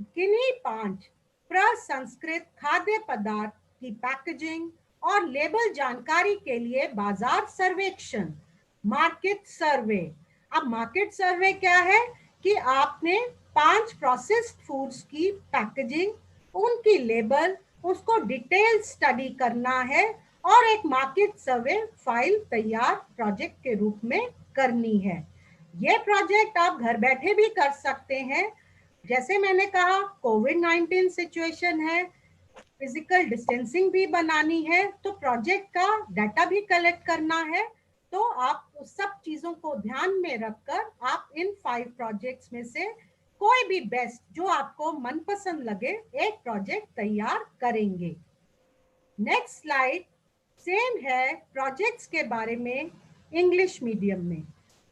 किन्हीं 5 प्रसंस्कृत खाद्य पदार्थ की पैकेजिंग और लेबल जानकारी के लिए बाजार सर्वेक्षण, मार्केट सर्वे। अब मार्केट सर्वे क्या है कि आपने 5 प्रोसेस्ड फूड्स की पैकेजिंग, उनकी लेबल, उसको डिटेल स्टडी करना है और एक मार्केट सर्वे फाइल तैयार प्रोजेक्ट के रूप में करनी है। ये प्रोजेक्ट आप घर बैठे भी कर सकते हैं। जैसे मैंने कहा, कोविड-19 सिचुएशन है, फिजिकल डिस्टेंसिंग भी बनानी है, तो प्रोजेक्ट का डाटा भी कलेक्ट करना है। तो आप उस सब चीजों को ध्यान में रखकर आप इन 5 प्रोजेक्ट्स में से कोई भी बेस्ट जो आपको मनपसंद लगे एक प्रोजेक्ट तैयार करेंगे। नेक्स्ट स्लाइड सेम है प्रोजेक्ट्स के बारे में इंग्लिश मीडियम में।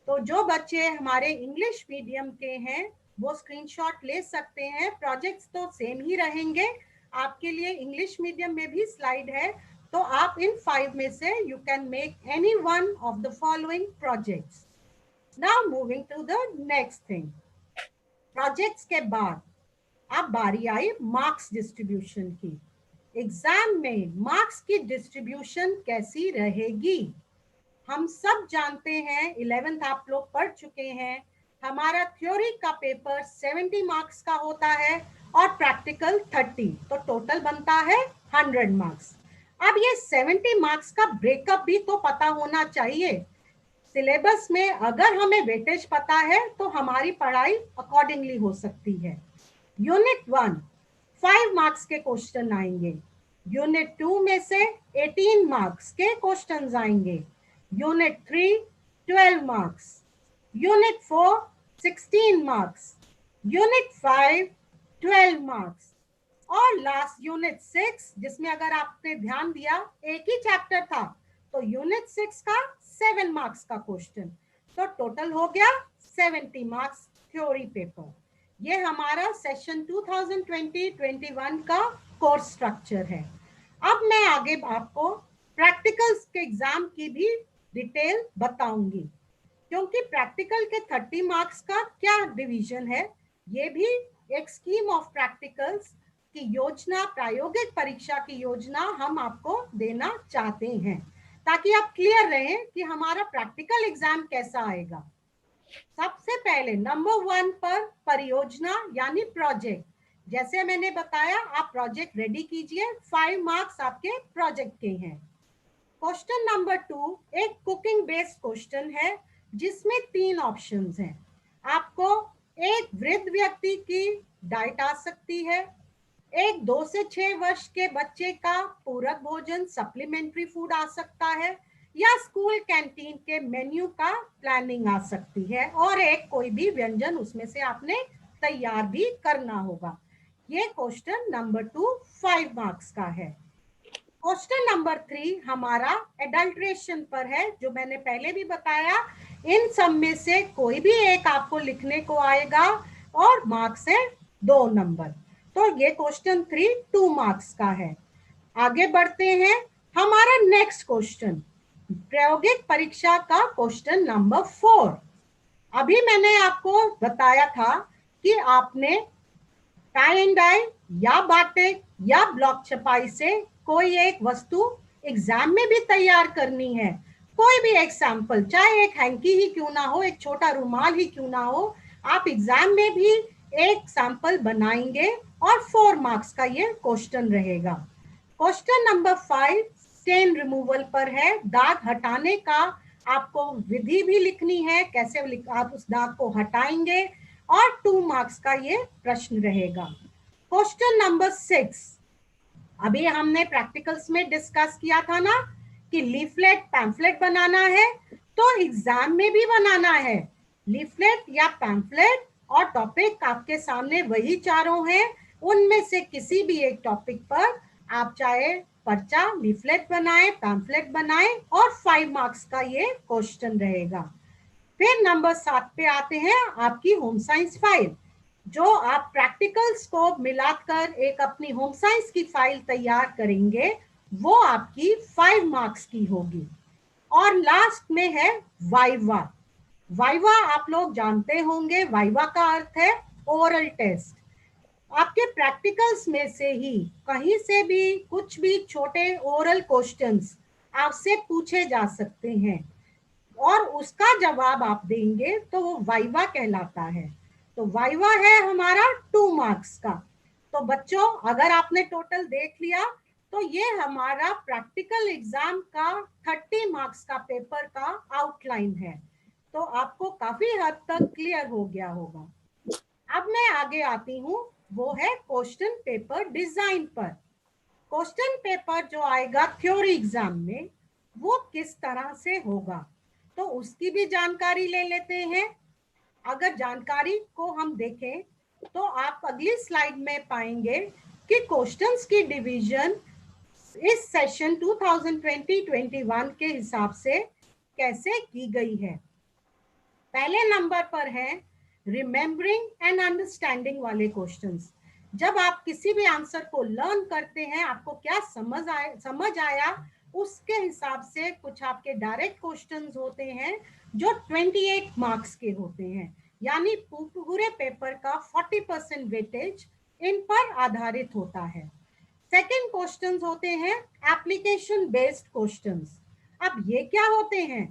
तो जो बच्चे हमारे इंग्लिश मीडियम के हैं वो स्क्रीनशॉट ले सकते हैं। प्रोजेक्ट्स तो सेम ही रहेंगे, आपके लिए इंग्लिश मीडियम में भी स्लाइड है। तो आप इन 5 में से you can make any one of the following projects. Now moving to the next thing, projects के बाद अब बारी आई मार्क्स डिस्ट्रीब्यूशन की। एग्जाम में मार्क्स की डिस्ट्रीब्यूशन कैसी रहेगी? हम सब जानते हैं, 11th आप लोग पढ़ चुके हैं, हमारा थ्योरी का पेपर 70 मार्क्स का होता है और प्रैक्टिकल 30, तो टोटल बनता है 100 मार्क्स। अब ये 70 मार्क्स का ब्रेकअप भी तो पता होना चाहिए। सिलेबस में अगर हमें वेटेज पता है तो हमारी पढ़ाई अकॉर्डिंगली हो सकती है। यूनिट 1 5 मार्क्स के क्वेश्चन आएंगे। यूनिट 2 में से 18 मार्क्स के क्वेश्चंस आएंगे। Unit 3 12 marks, unit 4 16 marks, unit 5 12 marks, और लास्ट यूनिट 6 जिसमें अगर आपने ध्यान दिया एक ही चैप्टर था, तो यूनिट 6 का 7 मार्क्स का क्वेश्चन। तो टोटल हो गया 70 मार्क्स थ्योरी पेपर। ये हमारा सेशन 2020-21 का कोर्स स्ट्रक्चर है। अब मैं आगे आपको प्रैक्टिकल्स के एग्जाम की भी डिटेल बताऊंगी, क्योंकि प्रैक्टिकल के 30 मार्क्स का क्या डिवीजन है, ये भी एक स्कीम ऑफ प्रैक्टिकल्स की योजना, प्रायोगिक परीक्षा की योजना हम आपको देना चाहते हैं, ताकि आप क्लियर रहें कि हमारा प्रैक्टिकल एग्जाम कैसा आएगा। सबसे पहले नंबर 1 पर परियोजना यानी प्रोजेक्ट। जैसे मैंने बताया, आप प्रोजेक्ट रेडी कीजिए, 5 मार्क्स आपके प्रोजेक्ट के हैं। क्वेश्चन नंबर 2 एक कुकिंग बेस्ड क्वेश्चन है, जिसमें 3 ऑप्शंस हैं। आपको एक वृद्ध व्यक्ति की डाइट आ सकती है, एक 2 से 6 वर्ष के बच्चे का पूरक भोजन सप्लीमेंट्री फूड आ सकता है, या स्कूल कैंटीन के मेन्यू का प्लानिंग आ सकती है, और एक कोई भी व्यंजन उसमें से आपने तैयार भी करना होगा। ये क्वेश्चन नंबर 2 5 मार्क्स का है। क्वेश्चन नंबर 3 हमारा एडल्ट्रेशन पर है, जो मैंने पहले भी बताया, इन सब में से कोई भी एक आपको लिखने को आएगा और मार्क्स है 2 नंबर। तो ये क्वेश्चन 3 2 मार्क्स का है। आगे बढ़ते हैं, हमारा नेक्स्ट क्वेश्चन प्रायोगिक परीक्षा का क्वेश्चन नंबर 4। अभी मैंने आपको बताया था कि आपने टाई एंड डाई या बाटिक या ब्लॉक छपाई से कोई एक वस्तु एग्जाम में भी तैयार करनी है। कोई भी एक सैंपल, चाहे एक हैंकी ही क्यों ना हो, एक छोटा रुमाल ही क्यों ना हो, आप एग्जाम में भी एक सैंपल बनाएंगे और 4 मार्क्स का ये क्वेश्चन रहेगा। क्वेश्चन नंबर 5 स्टेन रिमूवल पर है, दाग हटाने का आपको विधि भी लिखनी है, कैसे आप उस दाग को हटाएंगे, और 2 मार्क्स का ये प्रश्न रहेगा। क्वेश्चन नंबर 6 अभी हमने प्रैक्टिकल्स में डिस्कस किया था ना कि लीफलेट पैम्फलेट बनाना है, तो एग्जाम में भी बनाना है। लीफलेट या पैम्फलेट और टॉपिक आपके सामने वही चारों हैं, उनमें से किसी भी एक टॉपिक पर आप चाहे पर्चा लीफलेट बनाएं, पैम्फलेट बनाएं, और 5 मार्क्स का ये क्वेश्चन रहेगा। फिर नंबर 7 पे आते हैं आपकी होम साइंस फाइल, जो आप प्रैक्टिकल्स को मिलाकर एक अपनी होम साइंस की फाइल तैयार करेंगे, वो आपकी 5 मार्क्स की होगी। और लास्ट में है वाइवा। वाइवा आप लोग जानते होंगे, वाइवा का अर्थ है ओरल टेस्ट। आपके प्रैक्टिकल्स में से ही कहीं से भी कुछ भी छोटे ओरल क्वेश्चंस आपसे पूछे जा सकते हैं, और उसका जवाब आप देंगे तो वो वाइवा कहलाता है। तो वाइवा है हमारा 2 मार्क्स का। तो बच्चों, अगर आपने टोटल देख लिया, तो ये हमारा प्रैक्टिकल एग्जाम का 30 मार्क्स का पेपर का आउटलाइन है। तो आपको काफी हद तक क्लियर हो गया होगा। अब मैं आगे आती हूँ, वो है क्वेश्चन पेपर डिजाइन पर। क्वेश्चन पेपर जो आएगा थ्योरी एग्जाम में, वो किस तरह से होगा, तो उसकी भी जानकारी ले लेते हैं। अगर जानकारी को हम देखें, तो आप अगली स्लाइड में पाएंगे कि क्वेश्चंस की डिवीजन इस सेशन 2020-21 के हिसाब से कैसे की गई है। पहले नंबर पर है रिमेम्बरिंग एंड अंडरस्टैंडिंग वाले क्वेश्चंस। जब आप किसी भी आंसर को लर्न करते हैं, आपको क्या समझ आया, उसके हिसाब से कुछ आपके डायरेक्ट क्वेश्चंस होते हैं जो 28 मार्क्स के होते हैं, यानी पूरे पेपर का 40% वेटेज इन पर आधारित होता है। सेकंड क्वेश्चंस होते हैं एप्लीकेशन बेस्ड क्वेश्चंस। अब ये क्या होते हैं?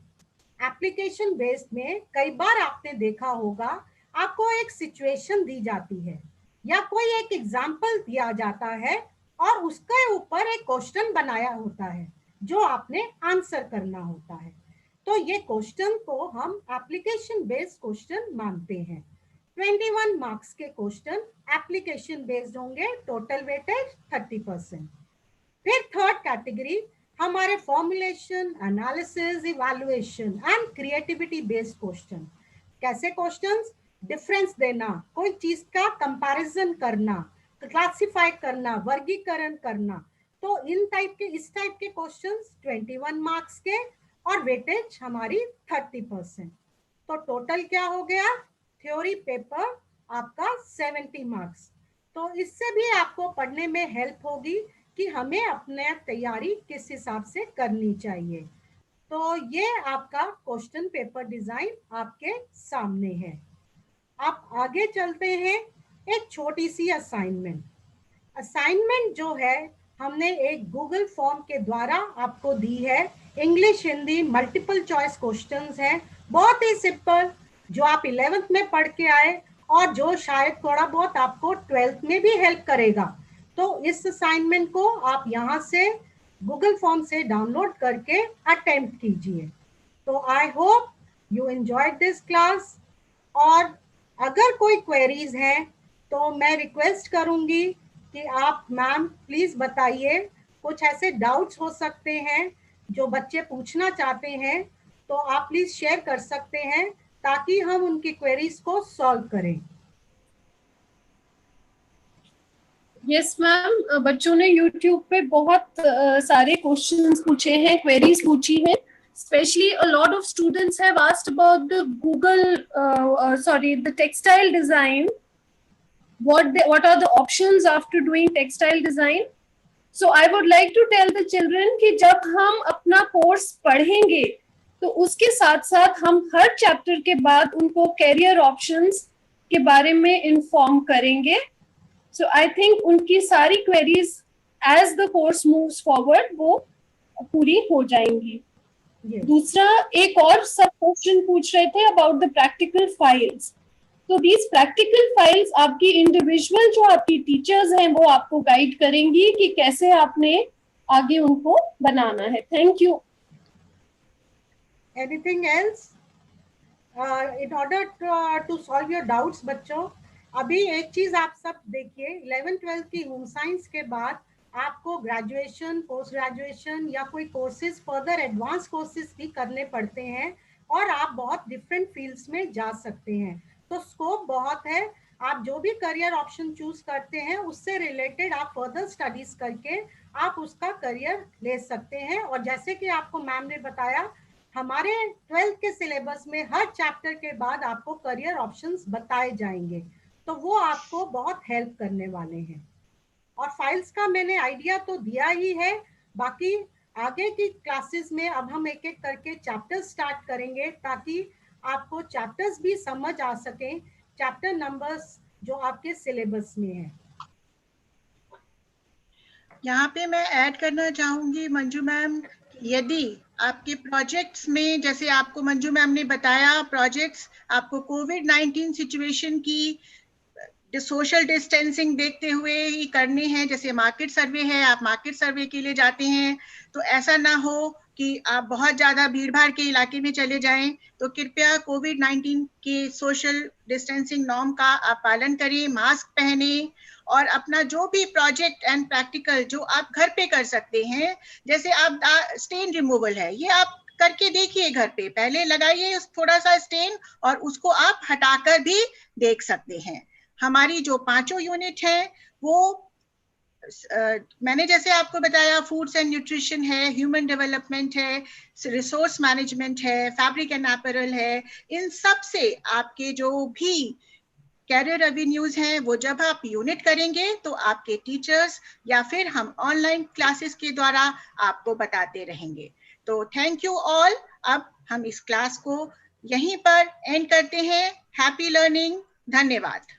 एप्लीकेशन बेस्ड में कई बार आपने देखा होगा, आपको एक सिचुएशन दी जाती है या कोई एक एग्जाम्पल दिया जाता है, और उसके ऊपर एक क्वेश्चन बनाया होता है जो आपने आंसर करना होता है। तो ये क्वेश्चन को हम एप्लीकेशन बेस्ड क्वेश्चन मानते हैं। 21 मार्क्स के क्वेश्चन एप्लीकेशन बेस्ड होंगे, टोटल वेटेज 30%। फिर थर्ड कैटेगरी हमारे formulation, analysis, evaluation and creativity based question. कैसे क्वेश्चंस? डिफरेंस देना, कोई चीज का कंपैरिजन करना, क्लासिफाई करना, वर्गीकरण करना। तो इस टाइप के क्वेश्चंस 21 मार्क्स के और वेटेज हमारी 30%। तो टोटल क्या हो गया? थ्योरी पेपर आपका 70 मार्क्स। तो इससे भी आपको पढ़ने में हेल्प होगी कि हमें अपने तैयारी किस हिसाब से करनी चाहिए। तो ये आपका क्वेश्चन पेपर डिजाइन आपके सामने है। आप आगे चलते हैं। एक छोटी सी असाइनमेंट जो है हमने एक गूगल फॉर्म के द्वारा आपको दी है। English Hindi multiple choice questions हैं, बहुत ही सिंपल, जो आप 11th में पढ़ के आए और जो शायद थोड़ा बहुत आपको 12th में भी हेल्प करेगा। तो इस असाइनमेंट को आप यहाँ से गूगल फॉर्म से डाउनलोड करके अटेम्प्ट कीजिए। तो I hope you enjoyed this class. और अगर कोई क्वेरीज हैं तो मैं रिक्वेस्ट करूंगी कि आप मैम प्लीज बताइए। कुछ ऐसे डाउट्स हो सकते हैं जो बच्चे पूछना चाहते हैं, तो आप प्लीज शेयर कर सकते हैं ताकि हम उनकी क्वेरीज को सॉल्व करें। यस मैम, बच्चों ने YouTube पे बहुत सारे क्वेश्चंस पूछे हैं, क्वेरीज पूछी हैं। Especially a lot of students have asked about the the textile design. What are the options after doing textile design? So I would like to tell the children कि जब हम अपना कोर्स पढ़ेंगे तो उसके साथ साथ हम हर चैप्टर के बाद उनको कैरियर ऑप्शंस के बारे में इन्फॉर्म करेंगे। So I think उनकी सारी queries as the course moves forward वो पूरी हो जाएंगी। दूसरा एक और सब क्वेश्चन पूछ रहे थे अबाउट द प्रैक्टिकल फाइल्स। तो दीज प्रैक्टिकल फाइल्स आपकी इंडिविजुअल जो आपकी टीचर्स हैं वो आपको गाइड करेंगी कि कैसे आपने आगे उनको बनाना है। Thank you. Anything else in order to solve your doubts? बच्चों, अभी एक चीज आप सब देखिए, 11th-12th की होम साइंस के बाद आपको ग्रेजुएशन, पोस्ट ग्रेजुएशन या कोई कोर्सेज, फर्दर एडवांस कोर्सेज भी करने पड़ते हैं और आप बहुत डिफरेंट फील्ड्स में जा सकते हैं। तो स्कोप बहुत है। आप जो भी करियर ऑप्शन चूज करते हैं उससे रिलेटेड आप फर्दर स्टडीज करके आप उसका करियर ले सकते हैं। और जैसे कि आपको मैम ने बताया, हमारे 12th के सिलेबस में हर चैप्टर के बाद आपको करियर ऑप्शंस बताए जाएंगे, तो वो आपको बहुत हेल्प करने वाले हैं। और फाइल्स का मैंने आइडिया तो दिया ही है, बाकी आगे की क्लासेस में अब हम एक एक करके चैप्टर्स स्टार्ट करेंगे ताकि आपको चैप्टर्स भी समझ आ सके, चैप्टर नंबर्स जो आपके सिलेबस में है। यहाँ पे मैं ऐड करना चाहूंगी मंजू मैम, यदि आपके प्रोजेक्ट्स में, जैसे आपको मंजू मैम ने बताया, प्रोजेक्ट्स आपको कोविड-19 सिचुएशन की सोशल डिस्टेंसिंग देखते हुए ही करने हैं। जैसे मार्केट सर्वे है, आप मार्केट सर्वे के लिए जाते हैं, तो ऐसा ना हो कि आप बहुत ज्यादा भीड़ भाड़ के इलाके में चले जाएं। तो कृपया कोविड-19 के सोशल डिस्टेंसिंग नॉर्म का आप पालन करें, मास्क पहने और अपना जो भी प्रोजेक्ट एंड प्रैक्टिकल जो आप घर पे कर सकते हैं, जैसे आप स्टेन रिमूवल है, ये आप करके देखिए घर पे, पहले लगाइए थोड़ा सा स्टेन और उसको आप हटाकर भी देख सकते हैं। हमारी जो 5 यूनिट है वो मैंने जैसे आपको बताया, फूड्स एंड न्यूट्रिशन है, ह्यूमन डेवलपमेंट है, रिसोर्स मैनेजमेंट है, फैब्रिक एंड अपैरल है। इन सब से आपके जो भी कैरियर एवेन्यूज हैं वो जब आप यूनिट करेंगे तो आपके टीचर्स या फिर हम ऑनलाइन क्लासेस के द्वारा आपको बताते रहेंगे। तो थैंक यू ऑल। अब हम इस क्लास को यहीं पर एंड करते हैं। Happy learning. धन्यवाद।